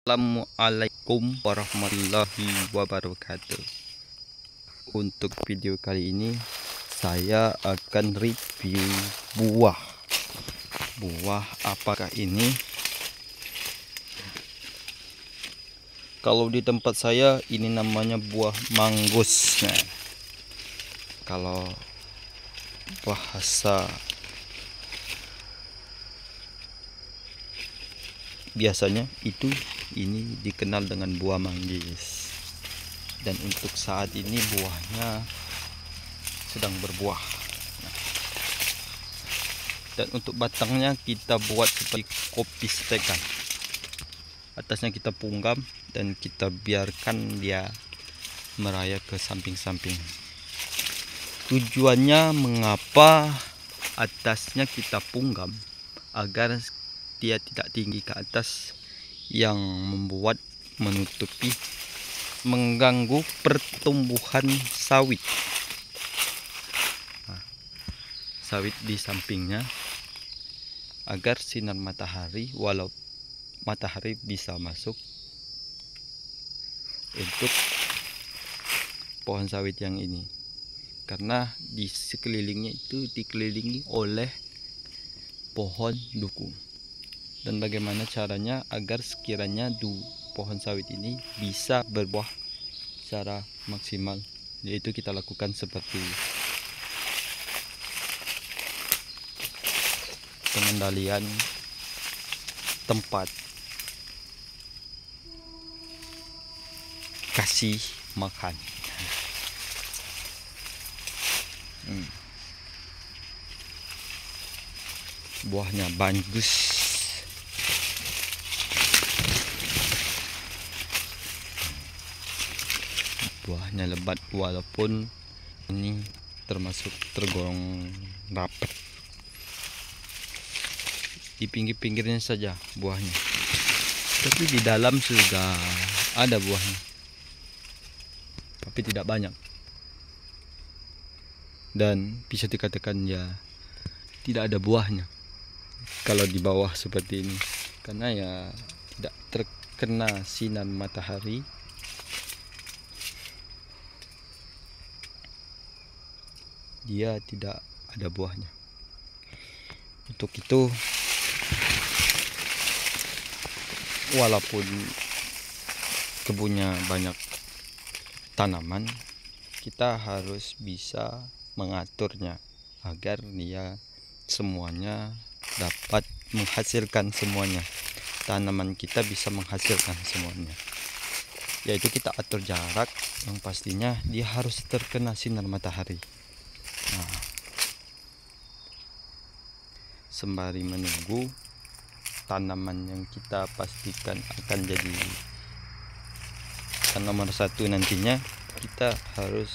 Assalamualaikum warahmatullahi wabarakatuh. Untuk video kali ini saya akan review buah. Apakah ini? Kalau di tempat saya ini namanya buah manggus. Nah, kalau bahasa biasanya ini dikenal dengan buah manggis. Dan untuk saat ini buahnya sedang berbuah. Dan untuk batangnya kita buat seperti kopi setekan. Atasnya kita punggam dan kita biarkan dia merayap ke samping-samping. Tujuannya mengapa atasnya kita punggam, agar dia tidak tinggi ke atas yang membuat menutupi, mengganggu pertumbuhan sawit. Sawit di sampingnya, agar sinar matahari, walau matahari bisa masuk untuk pohon sawit yang ini, karena di sekelilingnya itu dikelilingi oleh pohon duku. Dan bagaimana caranya agar sekiranya pohon sawit ini bisa berbuah secara maksimal, yaitu kita lakukan seperti pengendalian tempat, kasih makan. Buahnya bagus. Buahnya lebat, walaupun ini termasuk tergolong rapat. Di pinggir-pinggirnya saja buahnya, tapi di dalam sudah ada buahnya, tapi tidak banyak. Dan bisa dikatakan ya tidak ada buahnya kalau di bawah seperti ini, karena ya tidak terkena sinar matahari. Dia tidak ada buahnya. Untuk itu, walaupun kebunnya banyak tanaman, kita harus bisa mengaturnya agar dia semuanya dapat menghasilkan semuanya. Tanaman kita bisa menghasilkan semuanya, yaitu kita atur jarak yang pastinya dia harus terkena sinar matahari. Nah, sembari menunggu tanaman yang kita pastikan akan jadi nomor 1 nantinya, kita harus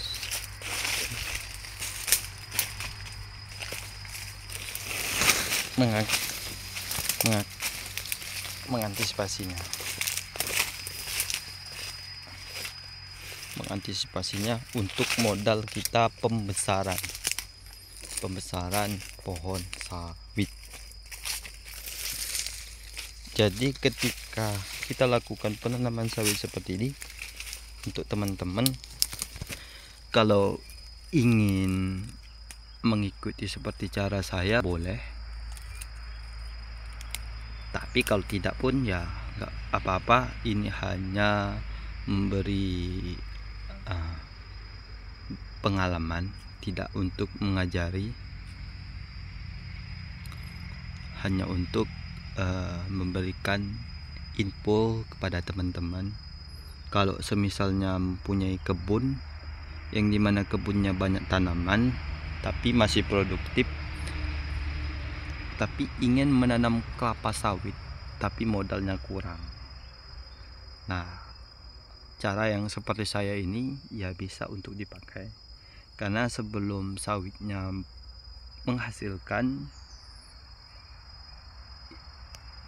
mengantisipasinya untuk modal kita pembesaran pohon sawit. Jadi ketika kita lakukan penanaman sawit seperti ini, untuk teman-teman kalau ingin mengikuti seperti cara saya boleh, tapi kalau tidak pun ya nggak apa-apa. Ini hanya memberi pengalaman, tidak untuk mengajari, hanya untuk memberikan info kepada teman-teman. Kalau semisalnya mempunyai kebun yang dimana kebunnya banyak tanaman tapi masih produktif, tapi ingin menanam kelapa sawit tapi modalnya kurang, nah cara yang seperti saya ini ya bisa untuk dipakai. Karena sebelum sawitnya menghasilkan,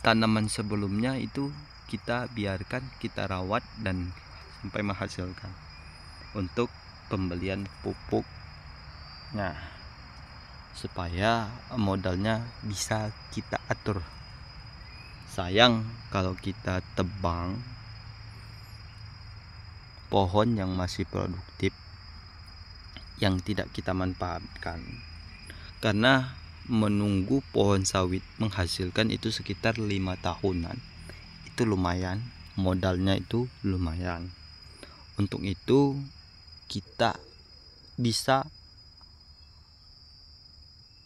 tanaman sebelumnya itu kita biarkan, kita rawat dan sampai menghasilkan untuk pembelian pupuk. Nah, supaya modalnya bisa kita atur sayang kalau kita tebang pohon yang masih produktif yang tidak kita manfaatkan, karena menunggu pohon sawit menghasilkan itu sekitar 5 tahunan. Itu lumayan, modalnya itu lumayan. Untuk itu kita bisa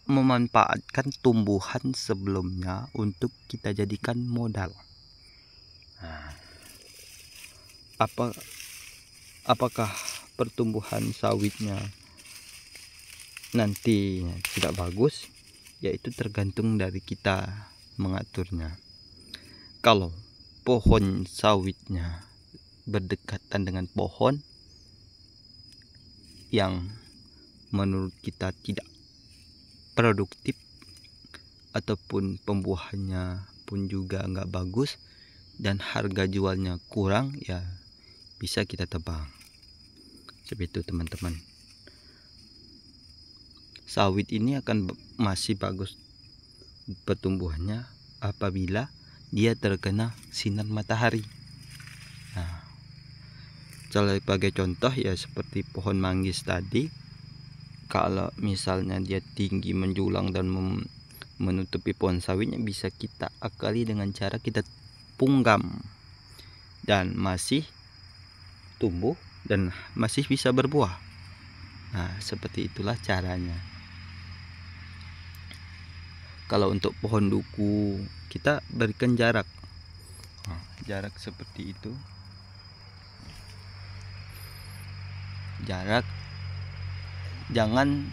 memanfaatkan tumbuhan sebelumnya untuk kita jadikan modal. Apakah pertumbuhan sawitnya nanti tidak bagus? Yaitu tergantung dari kita mengaturnya. Kalau pohon sawitnya berdekatan dengan pohon yang menurut kita tidak produktif ataupun pembuahannya pun juga nggak bagus dan harga jualnya kurang, ya bisa kita tebang. Seperti itu teman-teman. Sawit ini akan masih bagus pertumbuhannya apabila dia terkena sinar matahari. Nah, sebagai contoh ya seperti pohon manggis tadi, kalau misalnya dia tinggi menjulang dan menutupi pohon sawitnya, bisa kita akali dengan cara kita punggam dan masih tumbuh dan masih bisa berbuah. Nah, seperti itulah caranya. Kalau untuk pohon duku kita berikan jarak. Jarak seperti itu. Jarak, jangan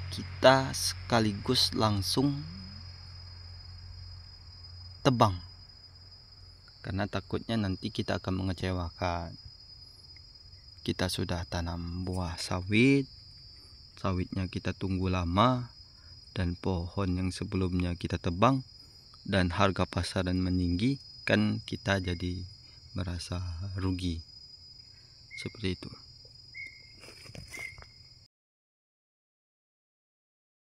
kita sekaligus langsung tebang, karena takutnya nanti kita akan mengecewakan. Kita sudah tanam buah sawit, sawitnya kita tunggu lama, dan pohon yang sebelumnya kita tebang dan harga pasaran meninggi, kan kita jadi merasa rugi. Seperti itu.